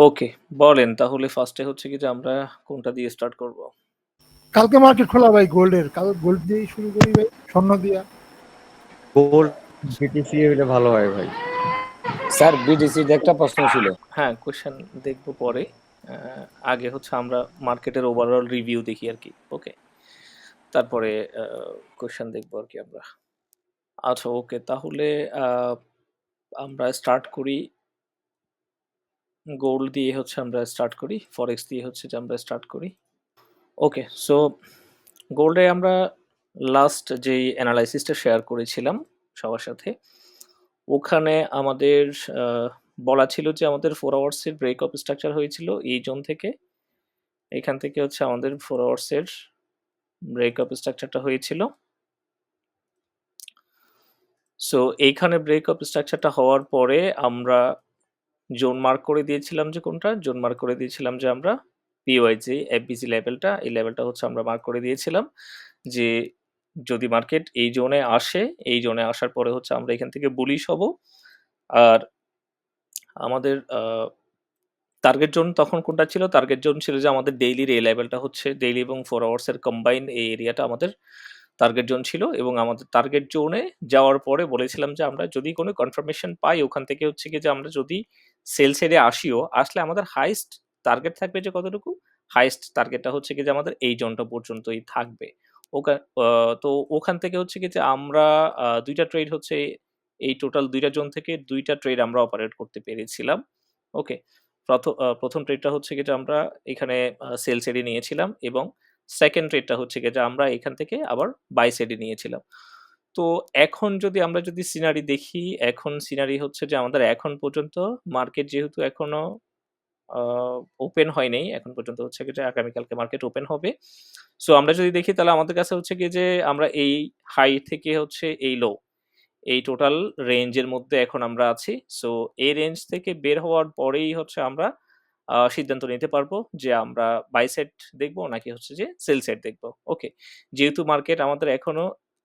ওকে, বলেন তাহলে ফার্স্টে হচ্ছে কি যে আমরা কোনটা দিয়ে স্টার্ট করব? কালকে মার্কেট খোলা ভাই গোল্ডের, কাল গোল্ড দিয়েই শুরু করি ভাই, স্বর্ণ দিয়া। গোল্ড বিটিসি হইলে ভালো হয় ভাই। স্যার বিডিসির একটা প্রশ্ন ছিল। হ্যাঁ, কোয়েশ্চেন দেখব পরে। আ আগে হচ্ছে আমরা মার্কেটের ওভারঅল রিভিউ দেখি আরকি। ওকে? তারপরে আ কোয়েশ্চেন দেখব আরকি আমরা। আচ্ছা ওকে, তাহলে আ আমরা স্টার্ট করি গোল্ড দিয়ে হচ্ছে আমরা স্টার্ট করি। ফরেক্স দিয়ে হচ্ছে যে আমরা স্টার্ট করি। ওকে, সো গোল্ডে আমরা লাস্ট যেই এনালাইসিসটা শেয়ার করেছিলাম সবার সাথে, ওখানে আমাদের আ বলা ছিল যে আমাদের 4 আওয়ার্স এর ব্রেক অফ স্ট্রাকচার হয়েছিল এই জোন থেকে। এখান থেকে হচ্ছে আমাদের 4 আওয়ার্স এর ব্রেক অফ স্ট্রাকচারটা হয়েছিল। সো এইখানে ব্রেক অফ স্ট্রাকচারটা হওয়ার পরে আমরা জোন মার্ক করে দিয়েছিলাম যে কোনটা? জোন মার্ক করে দিয়েছিলাম যে আমরা PYG, FBG লেভেলটা, এই লেভেলটা হচ্ছে আমরা মার্ক করে দিয়েছিলাম যে যদি মার্কেট এই জোনে আসে, এই জোনে আসার পরে হচ্ছে আমরা এখান থেকে বুলিশ হব। আর আমাদের টার্গেট জোন তখন কোনটা ছিল? টার্গেট জোন ছিল যে আমাদের ডেইলির এই লেভেলটা হচ্ছে ডেইলি এবং 4 আওয়ার্স এর কম্বাইন্ড এই এরিয়াটা আমাদের টার্গেট জোন ছিল এবং আমাদের টার্গেট জোনে যাওয়ার পরে বলেছিলাম যে আমরা যদি কোনো কনফার্মেশন পাই ওখান থেকে হচ্ছে গিয়ে যে আমরা যদি সেল সাইডে আসিও, আসলে আমাদের হাইয়েস্ট টার্গেট থাকবে যে কতটুকু? হাইয়েস্ট টার্গেটটা হচ্ছে গিয়ে যে আমাদের এই জোনটা পর্যন্তই থাকবে। ওকা আ তো ওখান থেকে হচ্ছে গিয়ে যে আমরা ২ টা ট্রেড হচ্ছে এই টোটাল ২ টা জোন থেকে ২ টা ট্রেড আমরা অপারেট করতে পেরেছিলাম। ওকে? ১ম ট্রেডটা হচ্ছে গিয়ে যে আমরা এখানে সেল সাইডে নিয়েছিলাম এবং 2nd ট্রেডটা হচ্ছে গিয়ে যে আমরা এখান থেকে আবার বাই সাইডে নিয়েছিলাম। তো এখন যদি আমরা যদি সিনারি দেখি, এখন সিনারি হচ্ছে যে আমাদের এখন পর্যন্ত মার্কেট যেহেতু এখনো আ ওপেন হয় নাই, এখন পর্যন্ত হচ্ছে গিয়ে যে আগামীকালকে মার্কেট ওপেন হবে। সো আমরা যদি দেখি তাহলে আমাদের কাছে হচ্ছে গিয়ে যে আমরা এই হাই থেকে হচ্ছে এই লো, এই টোটাল রেঞ্জের মধ্যে এখন আমরা আছি। সো এই রেঞ্জ থেকে বের হওয়ার পরেই হচ্ছে আমরা সিদ্ধান্ত নিতে পারবো যে আমরা বাই সাইড দেখবো নাকি হচ্ছে যে সেল সাইড দেখবো। ওকে? যেহেতু মার্কেট আমাদের এখনো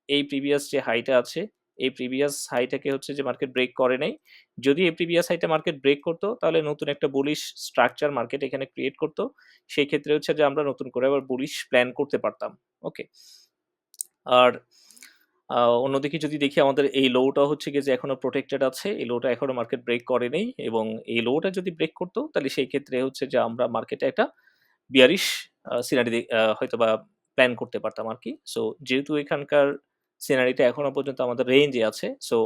এই প্রিভিয়াস যে হাইটা আছে, এই প্রিভিয়াস হাইটাকে হচ্ছে যে মার্কেট ব্রেক করে নাই। যদি এই প্রিভিয়াস হাইটা মার্কেট ব্রেক করতো তাহলে নতুন একটা বুলিশ স্ট্রাকচার মার্কেট এখানে ক্রিয়েট করতো। সেই ক্ষেত্রে হচ্ছে যে আমরা নতুন করে আবার বুলিশ প্ল্যান করতে পারতাম। ওকে? আর আ অন্যদিকে যদি দেখি আমাদের এই লোটা হচ্ছে গিয়ে যে এখনো প্রটেক্টেড আছে। এই লোটা এখনো মার্কেট ব্রেক করে নাই এবং এই লোটা যদি ব্রেক করত তাহলে সেই ক্ষেত্রে হচ্ছে যে আমরা মার্কেটে একটা বিয়ারিশ সিনারি হয়তোবা প্ল্যান করতে পারতাম আরকি। সো যেহেতু এখানকার সিনারিটা এখনো পর্যন্ত আমাদের রেঞ্জে আছে। সো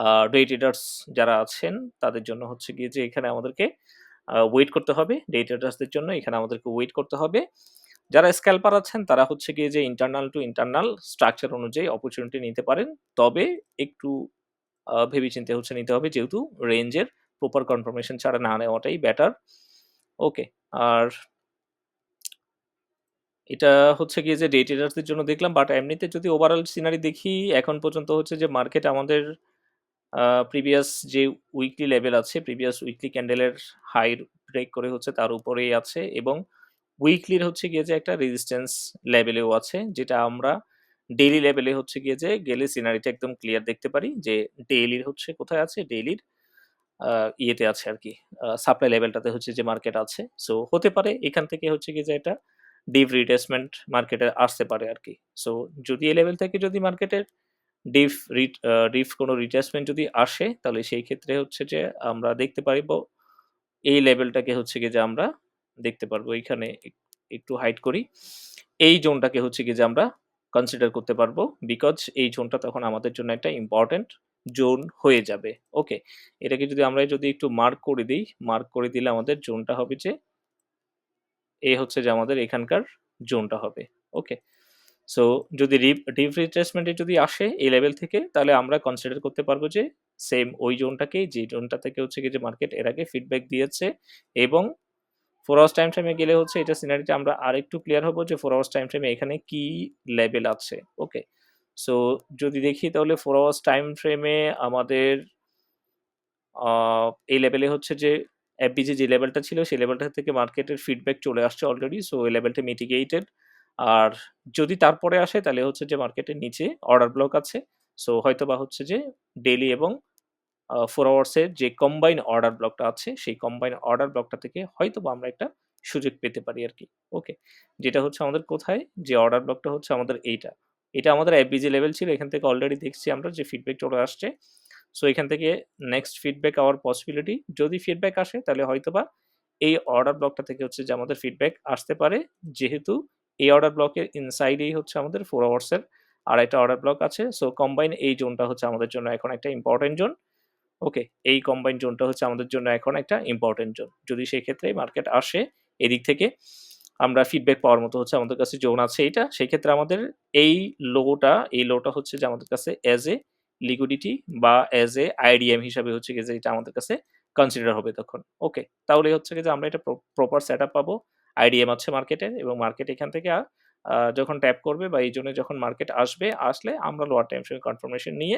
আ ডে ট্রেডার্স যারা আছেন তাদের জন্য হচ্ছে গিয়ে যে এখানে আমাদেরকে ওয়েট করতে হবে। ডে ট্রেডার্সদের জন্য এখানে আমাদেরকে ওয়েট করতে হবে। যারা স্ক্যাল্পার আছেন তারা হচ্ছে গিয়ে যে ইন্টারনাল টু ইন্টারনাল স্ট্রাকচার অনুযায়ী অপরচুনিটি নিতে পারেন। তবে একটু ভেবেচিন্তে হচ্ছে নিতে হবে যেহেতু রেঞ্জের প্রপার কনফার্মেশন ছাড়া না নেওয়াটাই বেটার। ওকে। আর এটা হচ্ছে গিয়ে যে ডে ট্রেডার্সদের জন্য দেখলাম। বাট এমনিতে যদি ওভারঅল সিনারি দেখি এখন পর্যন্ত হচ্ছে যে মার্কেট আমাদের প্রিভিয়াস যে উইকলি লেভেল আছে, প্রিভিয়াস উইকলি ক্যান্ডেলের হাই ব্রেক করে হচ্ছে তার উপরেই আছে এবং উইকলির হচ্ছে গিয়ে যে একটা রেজিস্ট্যান্স লেভেলেও আছে যেটা আমরা ডেইলি লেভেলে হচ্ছে গিয়ে যে গেলে সিনারিটা একদম ক্লিয়ার দেখতে পারি যে ডেইলির হচ্ছে কোথায় আছে, ডেইলির ইয়েতে আছে আরকি, সাপ্লাই লেভেলটাতে হচ্ছে যে মার্কেট আছে। সো হতে পারে এখান থেকে হচ্ছে গিয়ে যে একটা ডিপ রিট্রেসমেন্ট মার্কেটে আসতে পারে আরকি। সো যদি এই লেভেল থেকে যদি মার্কেটের ডিপ কোনো রিট্রেসমেন্ট যদি আসে তাহলে সেই ক্ষেত্রে হচ্ছে যে আমরা দেখতে পারিব এই লেভেলটাকে হচ্ছে গিয়ে যে আমরা দেখতে পারবো। এইখানে একটু হাইড করি। এই জোনটাকে হচ্ছে গিয়ে যে আমরা কনসিডার করতে পারবো। বিকজ এই জোনটা তখন আমাদের জন্য একটা ইম্পোর্টেন্ট জোন হয়ে যাবে। ওকে? এটাকে যদি আমরা যদি একটু মার্ক করে দেই, মার্ক করে দিলে আমাদের জোনটা হবে যে হচ্ছে যে আমাদের এখানকার জোনটা হবে। ওকে? সো যদি ডিপ রিট্রেসমেন্ট এ যদি আসে এই লেভেল থেকে তাহলে আমরা কনসিডার করতে পারবো যে সেম ওই জোনটাকেই, যে জোনটা থেকে হচ্ছে গিয়ে যে মার্কেট এর আগে ফিডব্যাক দিয়েছে এবং 4 আওয়ার্স টাইম ফ্রেমে গেলে হচ্ছে এটা সিনারিটা আমরা আরেকটু ক্লিয়ার হবো যে 4 আওয়ার্স টাইম ফ্রেমে এখানে কি লেভেল আছে। ওকে? সো যদি দেখি তাহলে 4 আওয়ার্স টাইম ফ্রেমে আমাদের আ এই লেভেলে হচ্ছে যে এফবিজি যে লেভেলটা ছিল সেই লেভেলটা থেকে মার্কেটের ফিডব্যাক চলে আসছে অলরেডি। সো এই লেভেলটা মিটিগেটেড। আর যদি তারপরে আসে তাহলে হচ্ছে যে মার্কেটের নিচে অর্ডার ব্লক আছে। সো হয়তোবা হচ্ছে যে ডেইলি এবং 4 আওয়ার্সের যে কম্বাইন অর্ডার ব্লকটা আছে সেই কম্বাইন অর্ডার ব্লকটা থেকে হয়তোবা আমরা একটা সুযোগ পেতে পারি আরকি। ওকে। যেটা হচ্ছে আমাদের কোথায়? যে অর্ডার ব্লকটা হচ্ছে আমাদের এইটা। এটা আমাদের এফবিজি লেভেল ছিল। এখান থেকে অলরেডি দেখছি আমরা যে ফিডব্যাক চলে আসছে। সো এখান থেকে নেক্সট ফিডব্যাক আওয়ার পসিবিলিটি, যদি ফিডব্যাক আসে তাহলে হয়তোবা এই অর্ডার ব্লকটা থেকে হচ্ছে যে আমাদের ফিডব্যাক আসতে পারে। যেহেতু এই অর্ডার ব্লকের ইনসাইডেই হচ্ছে আমাদের 4 আওয়ার্সের আরেকটা অর্ডার ব্লক আছে। সো কম্বাইন এই জোনটা হচ্ছে আমাদের জন্য এখন একটা ইম্পোর্টেন্ট জোন। ওকে, এই কম্বাইন জোনটা হচ্ছে আমাদের জন্য এখন একটা ইম্পর্টেন্ট জোন। যদি সেই ক্ষেত্রে মার্কেট আসে এদিক থেকে আমরা ফিডব্যাক পাওয়ার মতো হচ্ছে আমাদের কাছে জোন আছে এইটা। সেক্ষেত্রে আমাদের এই লোটা হচ্ছে যে আমাদের কাছে অ্যাজ এ লিকুইডিটি বা অ্যাজ এ আইডিএম হিসাবে হচ্ছে গিয়ে যে এটা আমাদের কাছে কনসিডার হবে তখন। ওকে, তাহলে হচ্ছে গিয়ে যে আমরা এটা প্রপার সেটআপ পাবো। আইডিএম আছে মার্কেটের এবং মার্কেট এখান থেকে যখন ট্যাপ করবে বা এই জোনে যখন মার্কেট আসলে আমরা লোয়ার টাইম ফ্রেম কনফার্মেশন নিয়ে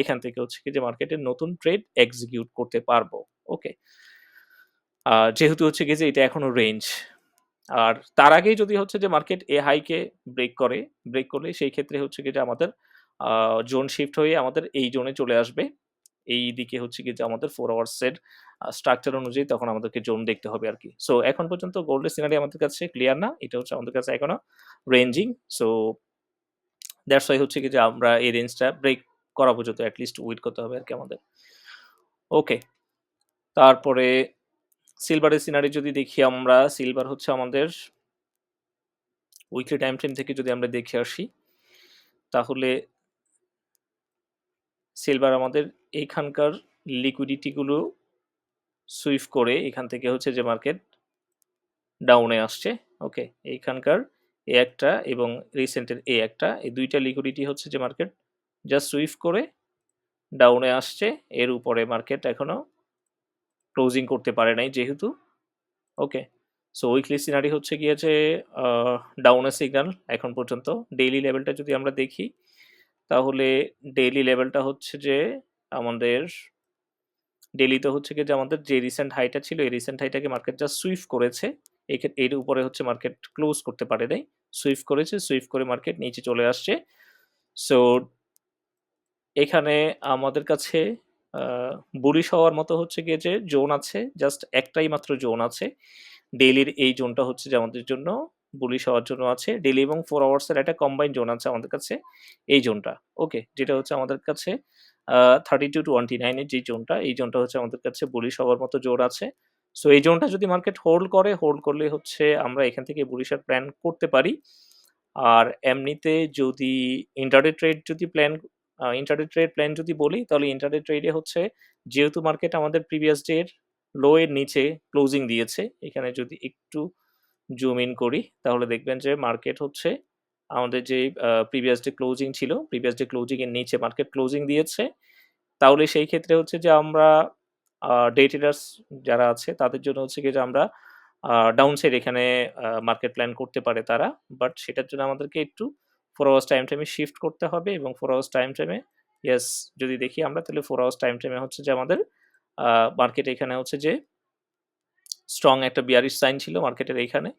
এখান থেকে হচ্ছে কি যে মার্কেটের নতুন ট্রেড এক্সিকিউট করতে পারবো। ওকে, যেহেতু হচ্ছে গিয়ে যে এটা এখনো রেঞ্জ, আর তার আগেই যদি হচ্ছে যে মার্কেট এ হাইকে ব্রেক করলে সেই ক্ষেত্রে হচ্ছে গিয়ে যে আমাদের জোন শিফট হয়ে আমাদের এই জোনে চলে আসবে। এই দিকে হচ্ছে গিয়ে যে আমাদের 4 আওয়ার্সের স্ট্রাকচার অনুযায়ী তখন আমাদেরকে জোন দেখতে হবে আরকি। সো এখন পর্যন্ত গোল্ডের সিনারি আমাদের কাছে ক্লিয়ার না। এটা হচ্ছে আমাদের কাছে এখনো রেঞ্জিং। সো দ্যাটস ওয়াই হচ্ছে কি যে আমরা এই রেঞ্জটা ব্রেক করা পর্যন্ত এট লিস্ট ওয়েট করতে হবে আরকি আমাদের। ওকে, তারপরে সিলভারের সিনারি যদি দেখি আমরা, সিলভার হচ্ছে আমাদের উইকলি টাইম ফ্রেম থেকে যদি আমরা দেখে আসি, তাহলে সিলভার আমাদের এইখানকার লিকুইডিটিগুলো সুইপ করে এখান থেকে হচ্ছে যে মার্কেট ডাউনে আসছে। ওকে, এইখানকার এ একটা এবং রিসেন্টের এ একটা, এই দুইটা লিকুইডিটি হচ্ছে যে মার্কেট জাস্ট সুইপ করে ডাউনে আসছে। এর উপরে মার্কেট এখনো ক্লোজিং করতে পারে নাই যেহেতু। ওকে, সো উইকলি সিনারি হচ্ছে গিয়েছে ডাউনের সিগন্যাল এখন পর্যন্ত। ডেইলি লেভেলটা যদি আমরা দেখি তাহলে ডেইলি লেভেলটা হচ্ছে যে আমাদের ডেইলিতে হচ্ছে গিয়ে যে আমাদের যে রিসেন্ট হাইটা ছিল এই রিসেন্ট হাইটাকে মার্কেট জাস্ট সুইপ করেছে। এর উপরে হচ্ছে মার্কেট ক্লোজ করতে পারে নাই, সুইপ করেছে, সুইপ করে মার্কেট নিচে চলে আসছে। সো এখানে আমাদের কাছে বুলিশ হওয়ার মতো হচ্ছে গিয়ে যে জোন আছে, জাস্ট একটাই মাত্র জোন আছে। ডেইলির এই জোনটা হচ্ছে যে আমাদের জন্য বুলিশ হওয়ার জন্য আছে। ডেইলি এবং 4 আওয়ার্সের একটা কম্বাইন জোন আছে আমাদের কাছে, এই জোনটা। ওকে, যেটা হচ্ছে আমাদের কাছে 32 to 129 এর যে জোনটা, এই জোনটা হচ্ছে আমাদের কাছে বুলিশ হওয়ার মতো জোন আছে। সো এই জোনটা যদি মার্কেট হোল্ড করলে হচ্ছে আমরা এখান থেকে বুলিশের প্ল্যান করতে পারি। আর এমনিতে যদি ইন্টারডে ট্রেড প্ল্যান যদি বলি তাহলে ইন্টারডে ট্রেডে হচ্ছে যেহেতু মার্কেট আমাদের প্রিভিয়াস ডে এর লো এর নিচে ক্লোজিং দিয়েছে, এখানে যদি একটু জুম ইন করি তাহলে দেখবেন যে মার্কেট হচ্ছে আমাদের যে প্রিভিয়াস ডে ক্লোজিং ছিল, প্রিভিয়াস ডে ক্লোজিং এর নিচে মার্কেট ক্লোজিং দিয়েছে। তাহলে সেই ক্ষেত্রে হচ্ছে যে আমরা ডে ট্রেডার্স যারা আছে তাদের জন্য হচ্ছে গিয়ে যে আমরা ডাউন সাইড এখানে মার্কেট প্ল্যান করতে পারে তারা। বাট সেটার জন্য আমাদেরকে একটু 4 আওয়ার্স টাইম ফ্রেমে শিফট করতে হবে এবং 4 আওয়ার্স টাইম ফ্রেমে ইয়েস যদি দেখি আমরা তাহলে 4 আওয়ার্স টাইম ফ্রেমে হচ্ছে যে আমাদের মার্কেট এখানে হচ্ছে যে স্ট্রং একটা বিয়ারিশ সাইন ছিল মার্কেটের এইখানে।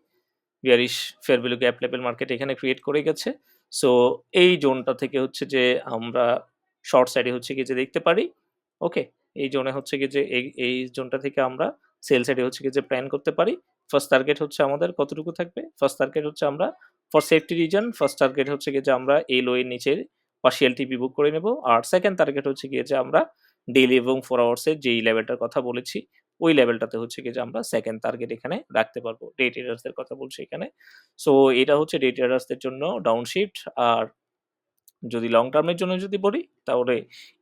Bearish fair value gap level market এখানে ক্রিয়েট করে গেছে। সো এই জোনটা থেকে হচ্ছে যে আমরা শর্ট সাইডে হচ্ছে গিয়ে যে দেখতে পারি। ওকে, এই জোনে হচ্ছে গিয়ে যে এই জোনটা থেকে আমরা সেল সাইডে হচ্ছে গিয়ে যে প্ল্যান করতে পারি। ফার্স্ট টার্গেট হচ্ছে আমাদের কতটুকু থাকবে? ফার্স্ট টার্গেট হচ্ছে আমরা for safety reason first target হচ্ছে গিয়ে যে আমরা এই লো এর নিচে পার্শিয়াল টিপি বুক করে নেব। আর সেকেন্ড টার্গেট হচ্ছে গিয়ে যে আমরা ডেইলি এবং 4 আওয়ার্সের যেই লেভেলটার কথা বলেছি ওই লেভেলটাতে হচ্ছে গিয়ে যে আমরা সেকেন্ড টার্গেট এখানে রাখতে পারবো। ডে ট্রেডার্সদের কথা বলছি এখানে। সো এটা হচ্ছে ডে ট্রেডার্সদের জন্য ডাউন শিফট। আর যদি লং টার্মের জন্য যদি বলি তাহলে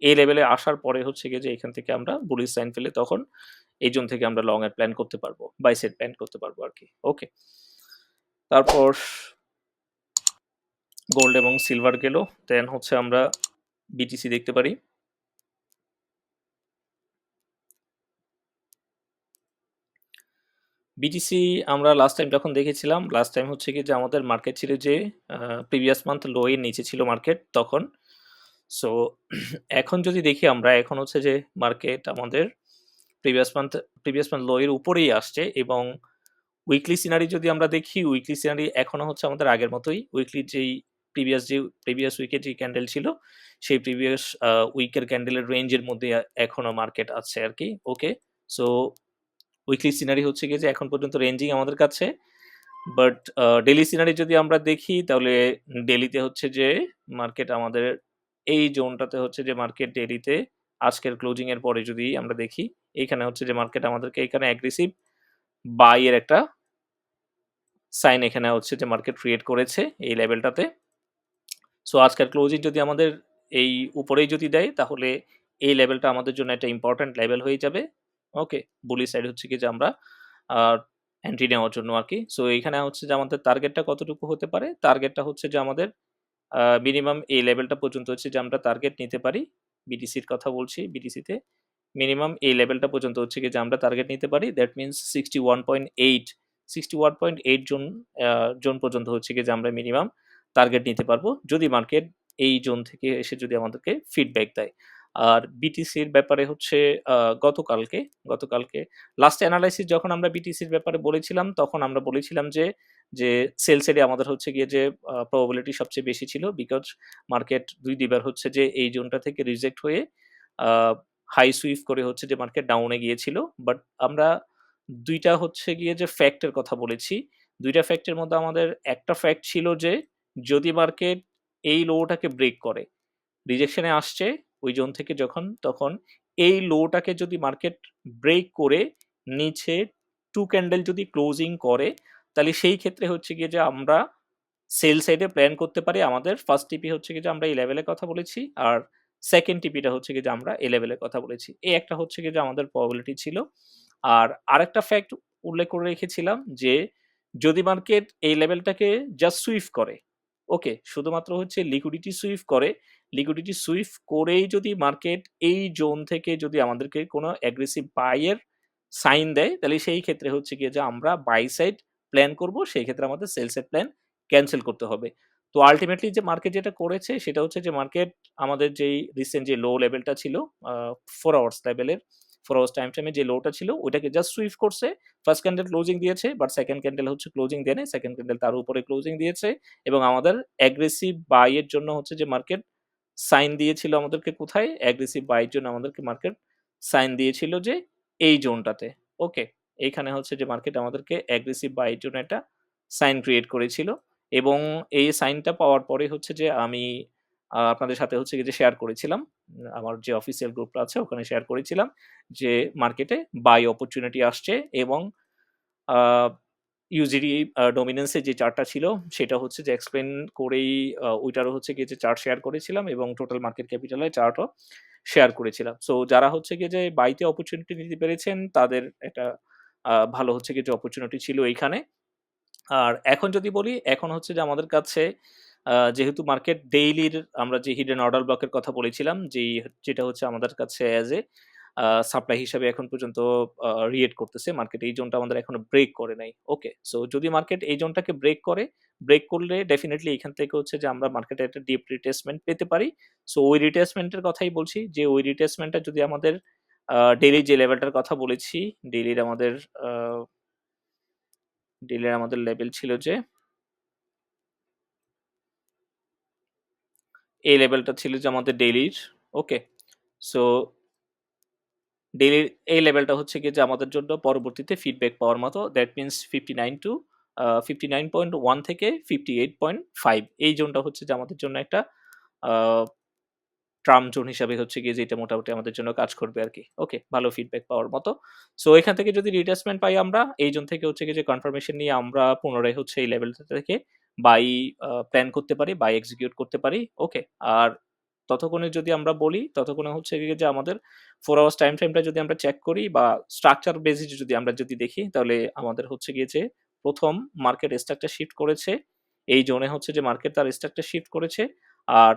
এই লেভেলে আসার পরে হচ্ছে গিয়ে যে এখান থেকে আমরা বুলিশ সাইন পেলে তখন এই জোন থেকে আমরা লং এর প্ল্যান করতে পারবো, বাই সাইড প্ল্যান করতে পারবো আরকি। ওকে, তারপর গোল্ড এবং সিলভার গেল। দেন হচ্ছে আমরা বিটিসি দেখতে পারি। বিটিসি আমরা লাস্ট টাইম যখন দেখেছিলাম, লাস্ট টাইম হচ্ছে কি যে আমাদের মার্কেট ছিল যে প্রিভিয়াস মান্থ লো এর নিচে ছিল মার্কেট তখন। সো এখন যদি দেখি আমরা, এখন হচ্ছে যে মার্কেট আমাদের প্রিভিয়াস মান্থ লো এর উপরেই আসছে এবং উইকলি সিনারি যদি আমরা দেখি, উইকলি সিনারি এখনো হচ্ছে আমাদের আগের মতোই। উইকলি যেই প্রিভিয়াস উইকে যে ক্যান্ডেল ছিল সেই প্রিভিয়াস উইকের ক্যান্ডেলের রেঞ্জের মধ্যে এখনো মার্কেট আছে আর কি। ওকে, সো উইকলি সিনারি হচ্ছে গিয়ে যে এখন পর্যন্ত রেঞ্জিং আমাদের কাছে, বাট ডেলি সিনারি যদি আমরা দেখি তাহলে ডেলিতে হচ্ছে যে মার্কেট আমাদের এই জোনটাতে হচ্ছে যে মার্কেট ডেলিতে আজকের ক্লোজিং এর পরে যদি আমরা দেখি এইখানে হচ্ছে যে মার্কেট আমাদেরকে এখানে অ্যাগ্রেসিভ বাই এর একটা সাইন এখানে হচ্ছে যে মার্কেট ক্রিয়েট করেছে এই লেভেলটাতে। সো আজকের ক্লোজিং যদি আমাদের এই উপরেই যদি দেয় তাহলে এই লেভেলটা আমাদের জন্য একটা ইম্পর্ট্যান্ট লেভেল হয়ে যাবে। ওকে, বুলি সাইড হচ্ছে কি যে আমরা এন্ট্রি নেওয়ার জন্য আর কি। সো এইখানে হচ্ছে যে আমাদের টার্গেটটা কতটুকু হতে পারে, টার্গেটটা হচ্ছে যে আমাদের মিনিমাম এই লেভেলটা পর্যন্ত হচ্ছে যে আমরা টার্গেট নিতে পারি। বিটিসির কথা বলছি, বিটিসিতে মিনিমাম এই লেভেলটা পর্যন্ত হচ্ছে কি যে আমরা টার্গেট নিতে পারি। দ্যাট মিনস 61.8 জোন পর্যন্ত হচ্ছে কি যে আমরা মিনিমাম টার্গেট নিতে পারবো যদি মার্কেট এই জোন থেকে এসে যদি আমাদেরকে ফিডব্যাক দেয়। আর বিটিসির ব্যাপারে হচ্ছে গতকালকে লাস্ট অ্যানালাইসিস যখন আমরা বিটিসির ব্যাপারে বলেছিলাম তখন আমরা বলেছিলাম যে সেল সাইডে আমাদের হচ্ছে গিয়ে যে প্রবাবিলিটি সবচেয়ে বেশি ছিল, বিকজ মার্কেট দুইবার হচ্ছে যে এই জোনটা থেকে রিজেক্ট হয়ে হাই সুইফট করে হচ্ছে যে মার্কেট ডাউনে গিয়েছিল। বাট আমরা দুইটা হচ্ছে গিয়ে যে ফ্যাক্টের কথা বলেছি, দুইটা ফ্যাক্টের মধ্যে আমাদের একটা ফ্যাক্ট ছিল যে যদি মার্কেট এই লোটাকে ব্রেক করে, রিজেকশনে আসছে ওই জোন থেকে যখন, তখন এই লোটাকে যদি মার্কেট ব্রেক করে নিচে 2 ক্যান্ডেল যদি ক্লোজিং করে তাহলে সেই ক্ষেত্রে হচ্ছে গিয়ে যে আমরা সেল সাইডে প্ল্যান করতে পারি। আমাদের ফার্স্ট টিপি হচ্ছে গিয়ে যে আমরা এই লেভেলের কথা বলেছি, আর সেকেন্ড টিপিটা হচ্ছে গিয়ে যে আমরা এই লেভেলের কথা বলেছি। এই একটা হচ্ছে গিয়ে যে আমাদের প্রবাবিলিটি ছিল। আর আরেকটা ফ্যাক্ট উল্লেখ করে রেখেছিলাম যে যদি মার্কেট এই লেভেলটাকে জাস্ট সুইফট করে, ওকে, শুধুমাত্র হচ্ছে লিকুইডিটি সুইফট করে, লিকুইডিটি সুইফট করেই যদি মার্কেট এই জোন থেকে যদি আমাদেরকে কোনো অ্যাগ্রেসিভ বাইয়ের সাইন দেয় তাহলে সেই ক্ষেত্রে হচ্ছে গিয়ে যে আমরা বাই সাইড প্ল্যান করব, সেই ক্ষেত্রে আমাদের সেল সাইড প্ল্যান ক্যান্সেল করতে হবে। তো আলটিমেটলি যে মার্কেট যেটা করেছে সেটা হচ্ছে যে মার্কেট আমাদের যেই রিসেন্ট যে লো লেভেলটা ছিল 4 আওয়ার্স লেভেলের, 4 আওয়ার্স টাইম ফ্রেমে যে লোটা ছিল ওইটাকে জাস্ট সুইফট করছে। ফার্স্ট ক্যান্ডেল ক্লোজিং দিয়েছে, বাট সেকেন্ড ক্যান্ডেল হচ্ছে ক্লোজিং দেয় নাই, সেকেন্ড ক্যান্ডেল তার উপরে ক্লোজিং দিয়েছে এবং আমাদের অ্যাগ্রেসিভ বাইয়ের জন্য হচ্ছে যে মার্কেট সাইন দিয়েছিল আমাদেরকে কোথায়, অ্যাগ্রেসিভ বাইয়ের জন্য আমাদেরকে মার্কেট সাইন দিয়েছিল যে এই জোনটাতে। ওকে, এইখানে হচ্ছে যে মার্কেট আমাদেরকে অ্যাগ্রেসিভ বাইয়ের জন্য একটা সাইন ক্রিয়েট করেছিল এবং এই সাইনটা পাওয়ার পরে হচ্ছে যে আমি আপনাদের সাথে হচ্ছে গিয়ে যে শেয়ার করেছিলাম, আমার যে অফিসিয়াল গ্রুপটা আছে ওখানে শেয়ার করেছিলাম যে মার্কেটে বাই অপরচুনিটি আসছে এবং ইউজিডি ডমিনেন্সের যে চার্টটা ছিল সেটা হচ্ছে যে এক্সপ্লেন করেই ওইটারও হচ্ছে গিয়ে যে চার্ট শেয়ার করেছিলাম এবং টোটাল মার্কেট ক্যাপিটালের চার্টও শেয়ার করেছিলাম। সো যারা হচ্ছে গিয়ে যে বাইতে অপরচুনিটি নিতে পেরেছেন তাদের একটা ভালো হচ্ছে গিয়ে যে অপরচুনিটি ছিল এইখানে। আর এখন যদি বলি, এখন হচ্ছে যে আমাদের কাছে যেহেতু মার্কেট ডেইলির আমরা যে হিডেন অর্ডার ব্লকের কথা বলেছিলাম, যেটা হচ্ছে আমাদের কাছে অ্যাজ এ সাপ্লাই হিসাবে এখন পর্যন্ত রিয়েক্ট করতেছে, মার্কেট এই জোনটা আমাদের এখনো ব্রেক করে নাই। ওকে, সো যদি মার্কেট এই জোনটাকে ব্রেক করলে ডেফিনেটলি এখান থেকে হচ্ছে যে আমরা মার্কেটে একটা ডিপ রিটেসমেন্ট পেতে পারি। সো ওই রিটেসমেন্টের কথাই বলছি যে ওই রিটেসমেন্টটা যদি আমাদের ডেইলি যে লেভেলটার কথা বলেছি, ডেইলির আমাদের লেভেল ছিল যে এই লেভেলটা ছিল যে আমাদের ডেইলির। ওকে, সো ডেইলির এই লেভেলটা হচ্ছে গিয়ে যে আমাদের জন্য পরবর্তীতে ফিডব্যাক পাওয়ার মতো। দ্যাট মিনস 59.1 থেকে 58.5 এই জোনটা হচ্ছে যে আমাদের জন্য একটা ট্রাম জোন হিসাবে হচ্ছে গিয়ে যেটা মোটামুটি আমাদের জন্য কাজ করবে আর কি। ওকে, ভালো ফিডব্যাক পাওয়ার মতো। সো এখান থেকে যদি রিটেসমেন্ট পাই আমরা এই জোন থেকে হচ্ছে গিয়ে যে কনফার্মেশন নিয়ে আমরা পুনরায় হচ্ছে এই লেভেলটা থেকে বাই প্ল্যান করতে পারি, বাই এক্সিকিউট করতে পারি। ওকে, আর ততক্ষণে যদি আমরা বলি ততক্ষণে হচ্ছে গিয়ে যে আমাদের 4 আওয়ার্স টাইম ফ্রেমটা যদি আমরা চেক করি বা স্ট্রাকচার বেসিস যদি আমরা যদি দেখি তাহলে আমাদের হচ্ছে গিয়ে যে প্রথম মার্কেট স্ট্রাকচার শিফট করেছে এই জোনে, হচ্ছে যে মার্কেট তার স্ট্রাকচার শিফট করেছে। আর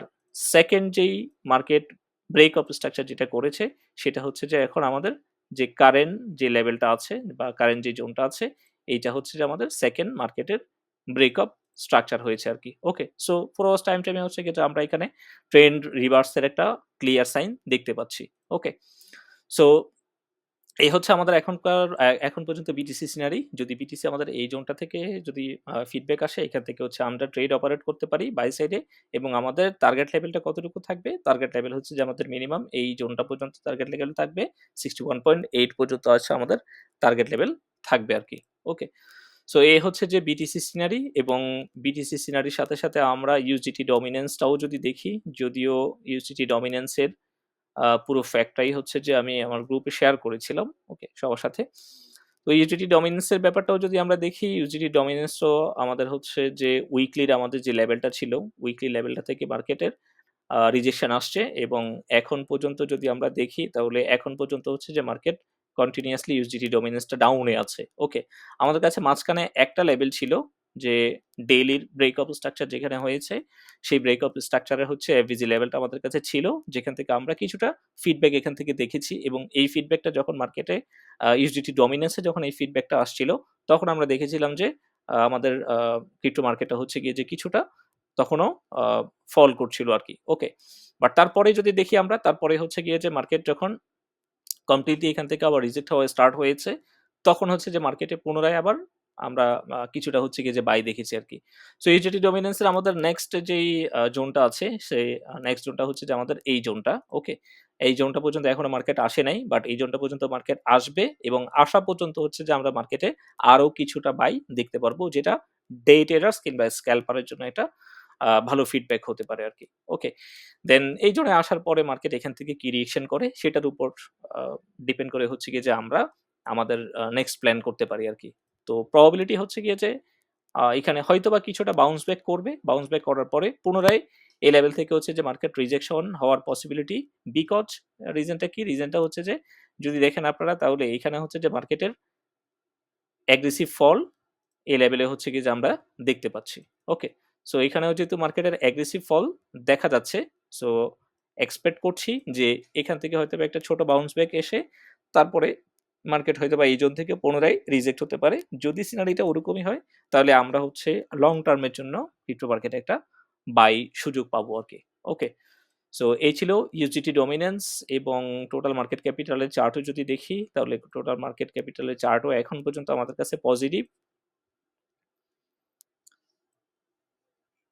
সেকেন্ড যেই মার্কেট ব্রেক অফ স্ট্রাকচার যেটা করেছে সেটা হচ্ছে যে এখন আমাদের যে কারেন্ট যে লেভেলটা আছে বা কারেন্ট যে জোনটা আছে এইটা হচ্ছে যে আমাদের সেকেন্ড মার্কেটের ব্রেক অফ স্ট্রাকচার হয়েছে আর কি। ওকে, সো 4 আওয়ার্স টাইম ফ্রেমে হচ্ছে যেটা আমরা এখানে ট্রেন্ড রিভার্সের একটা ক্লিয়ার সাইন দেখতে পাচ্ছি। ওকে, সো এই হচ্ছে আমাদের এখন পর্যন্ত বিটিসি সিনারি। যদি বিটিসি আমাদের এই জোনটা থেকে যদি ফিডব্যাক আসে, এখান থেকে হচ্ছে আমরা ট্রেড অপারেট করতে পারি বাই সাইডে, এবং আমাদের টার্গেট লেভেলটা কতটুকু থাকবে? টার্গেট লেভেল হচ্ছে যে আমাদের মিনিমাম এই জোনটা পর্যন্ত টার্গেট লেভেল থাকবে। 61.8 পর্যন্ত আছে আমাদের টার্গেট লেভেল থাকবে আরকি। ওকে। সো এই হচ্ছে যে বিটিসি সিনারি, এবং বিটিসি সিনারির সাথে, সাথে আমরা ইউজিটি ডমিন্যান্সটাও যদি দেখি, যদিও ইউজিটি ডমিন্যান্সের পুরো ফ্যাক্টটাই হচ্ছে যে আমি আমার গ্রুপে শেয়ার করেছিলাম, ওকে, সবার সাথে। তো ইউজিটি ডমিন্যান্স এর ব্যাপারটাও যদি আমরা দেখি, ইউজিটি ডমিন্যান্সও আমাদের হচ্ছে যে উইকলির আমাদের যে লেভেলটা ছিল, উইকলি লেভেলটা থেকে মার্কেটের রিজেকশন আসছে, এবং এখন পর্যন্ত যদি আমরা দেখি তাহলে এখন পর্যন্ত হচ্ছে যে মার্কেট কন্টিনিউয়াসলি ইউজিটি ডমিন্যান্সটা ডাউনে আছে। ওকে। আমাদের কাছে মাঝখানে একটা লেভেল ছিল যে ডেইলির ব্রেকআপ স্ট্রাকচার যেখানে হয়েছে, সেই ব্রেকআপ স্ট্রাকচারের হচ্ছে এফভিজি লেভেলটা আমাদের কাছে ছিল, যেখান থেকে আমরা কিছুটা ফিডব্যাক এখান থেকে দেখেছি, এবং এই ফিডব্যাকটা যখন মার্কেটে ইউজিটি ডমিন্যান্সে যখন এই ফিডব্যাকটা আসছিল, তখন আমরা দেখেছিলাম যে আমাদের ক্রিপ্টো মার্কেটটা হচ্ছে গিয়ে যে কিছুটা তখনও ফল করছিল আরকি। ওকে। বাট তারপরে যদি দেখি আমরা, তারপরে হচ্ছে গিয়ে যে মার্কেট যখন কমপ্লিটলি এখান থেকে আবার রিজেক্ট হওয়া স্টার্ট হয়েছে, তখন হচ্ছে যে মার্কেটে পুনরায় আবার আমরা কিছুটা হচ্ছে গিয়ে যে বাই দেখেছি আরকি। সো ইউজিটি ডমিন্যান্স এর আমাদের নেক্সট যেই জোনটা আছে, সেই নেক্সট জোনটা হচ্ছে যে আমাদের এই জোনটা। ওকে। এই জোনটা পর্যন্ত এখনো মার্কেট আসে নাই। বাট এই জোনটা পর্যন্ত মার্কেট আসবে, এবং আসা পর্যন্ত হচ্ছে যে আমরা মার্কেটে আরো কিছুটা বাই দেখতে পারবো, যেটা ডে ট্রেডার্স কিংবা স্ক্যালপারের জন্য এটা ভালো ফিডব্যাক হতে পারে আরকি। ওকে। দেন এই জোনে আসার পরে মার্কেট এখান থেকে কি রিঅ্যাকশন করে, সেটার উপর ডিপেন্ড করে হচ্ছে গিয়ে যে আমরা আমাদের নেক্সট প্ল্যান করতে পারি আরকি। তো প্রবাবিলিটি হচ্ছে গিয়ে যে এখানে হয়তোবা কিছুটা বাউন্স ব্যাক করবে। বাউন্স ব্যাক করার পরে পুনরায় এই লেভেল থেকে হচ্ছে যে মার্কেট রিজেকশন হওয়ার পসিবিলিটি, বিকজ রিজনটা কি? রিজনটা হচ্ছে যে যদি দেখেন আপনারা, তাহলে এখানে হচ্ছে যে মার্কেটের অ্যাগ্রেসিভ ফল এই লেভেলে হচ্ছে গিয়ে যে আমরা দেখতে পাচ্ছি। ওকে। সো এখানেও যেহেতু মার্কেটের অ্যাগ্রেসিভ ফল দেখা যাচ্ছে, সো এক্সপেক্ট করছি যে এখান থেকে হয়তোবা একটা ছোট বাউন্স ব্যাক এসে তারপরে মার্কেট হয়তোবা এই জোন থেকে পুনরায় রিজেক্ট হতে পারে। যদি সিনারিটা ওরকমই হয়, তাহলে আমরা হচ্ছে লং টার্মের জন্য ক্রিপ্টো মার্কেটে একটা বাই সুযোগ পাবো আরকি। ওকে। সো এই ছিল ইউজিটি ডমিন্যান্স, এবং টোটাল মার্কেট ক্যাপিটালের চার্টও যদি দেখি, তাহলে টোটাল মার্কেট ক্যাপিটালের চার্টও এখন পর্যন্ত আমাদের কাছে পজিটিভ।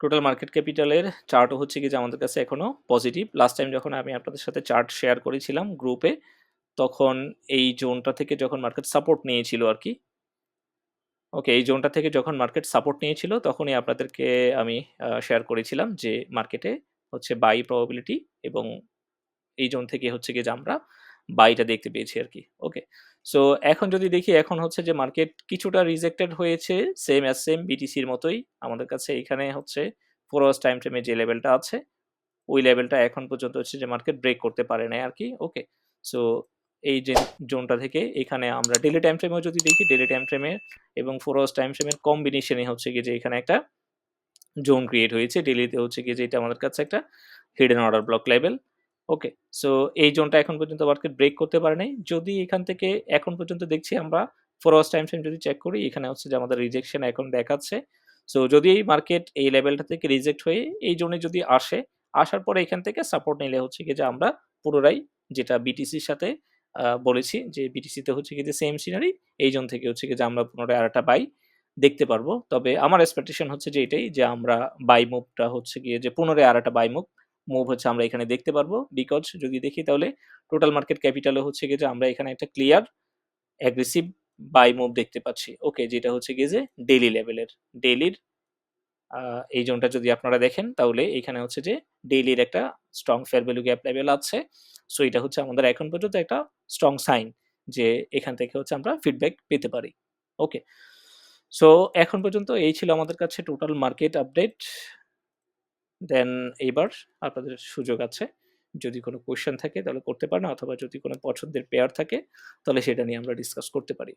টোটাল মার্কেট ক্যাপিটালের চার্টও হচ্ছে গিয়ে যে আমাদের কাছে এখনো পজিটিভ। লাস্ট টাইম যখন আমি আপনাদের সাথে চার্ট শেয়ার করেছিলাম গ্রুপে, তখন এই জোনটা থেকে যখন মার্কেট সাপোর্ট নিয়েছিল আরকি। ওকে, এই জোনটা থেকে যখন মার্কেট সাপোর্ট নিয়েছিল, তখনই আপনাদেরকে আমি শেয়ার করেছিলাম যে মার্কেটে হচ্ছে বাই প্রবাবিলিটি, এবং এই জোন থেকে হচ্ছে গিয়ে যে আমরা বাইটা দেখতে পেয়েছি আরকি। ওকে। সো এখন যদি দেখি, এখন হচ্ছে যে মার্কেট কিছুটা রিজেক্টেড হয়েছে, সেম বিটিসির মতোই। আমাদের কাছে এখানে হচ্ছে 4 আওয়ার্স টাইম ফ্রেমে যে লেভেলটা আছে, ওই লেভেলটা এখন পর্যন্ত হচ্ছে যে মার্কেট ব্রেক করতে পারে নাই আরকি। ওকে। সো এই যে জোনটা থেকে এখানে আমরা ডেইলি টাইম ফ্রেমেও যদি দেখি, ডেইলি টাইম ফ্রেমে এবং 4 আওয়ার্স টাইম ফ্রেমের কম্বিনেশনই হচ্ছে গিয়ে যে এখানে একটা জোন ক্রিয়েট হয়েছে। ডেইলিতে হচ্ছে গিয়ে যে এটা আমাদের কাছে একটা হিডেন অর্ডার ব্লক লেভেল। ওকে। সো এই জোনটা এখন পর্যন্ত মার্কেট ব্রেক করতে পারে নাই। যদি এখান থেকে এখন পর্যন্ত দেখছি আমরা 4 আওয়ার্স টাইম ফ্রেম যদি চেক করি, এখানে হচ্ছে যে আমাদের রিজেকশন এখন দেখাচ্ছে। সো যদি এই মার্কেট এই লেভেলটা থেকে রিজেক্ট হয়ে এই জোনে যদি আসে, আসার পরে এখান থেকে সাপোর্ট নিলে হচ্ছে গিয়ে যে আমরা পুনরায় যেটা বিটিসির সাথে বলেছি যে বিটিসিতে হচ্ছে গিয়ে যে সেম সিনারি, এই জোন থেকে হচ্ছে গিয়ে যে আমরা পুনরায় আরেকটা বাই দেখতে পারবো। তবে আমার এক্সপেকটেশন হচ্ছে যে এটাই, যে আমরা বাই মুভটা হচ্ছে গিয়ে যে পুনরায় আরেকটা বাই মুভ হচ্ছে আমরা এখানে দেখতে পারবো। বিকজ যদি দেখি, তাহলে টোটাল মার্কেট ক্যাপিটালে হচ্ছে গিয়ে যে আমরা এখানে একটা ক্লিয়ার অ্যাগ্রেসিভ বাই মুভ দেখতে পাচ্ছি। ওকে, যেটা হচ্ছে গিয়ে যে ডেইলি লেভেলের, ডেইলির এই জোনটা যদি আপনারা দেখেন, তাহলে এখানে হচ্ছে যে ডেইলির একটা strong fair value gap level আছে। সো এটা হচ্ছে আমাদের এখন পর্যন্ত একটা স্ট্রং সাইন যে এখান থেকে হচ্ছে আমরা ফিডব্যাক পেতে পারি। ওকে। সো এখন পর্যন্ত এই ছিল আমাদের কাছে টোটাল মার্কেট আপডেট। দেন এবার আপনাদের সুযোগ আছে। যদি কোনো কোয়েশ্চেন থাকে তাহলে করতে পারেন, অথবা যদি কোনো পছন্দের পেয়ার থাকে তাহলে সেটা নিয়ে আমরা ডিসকাস করতে পারি।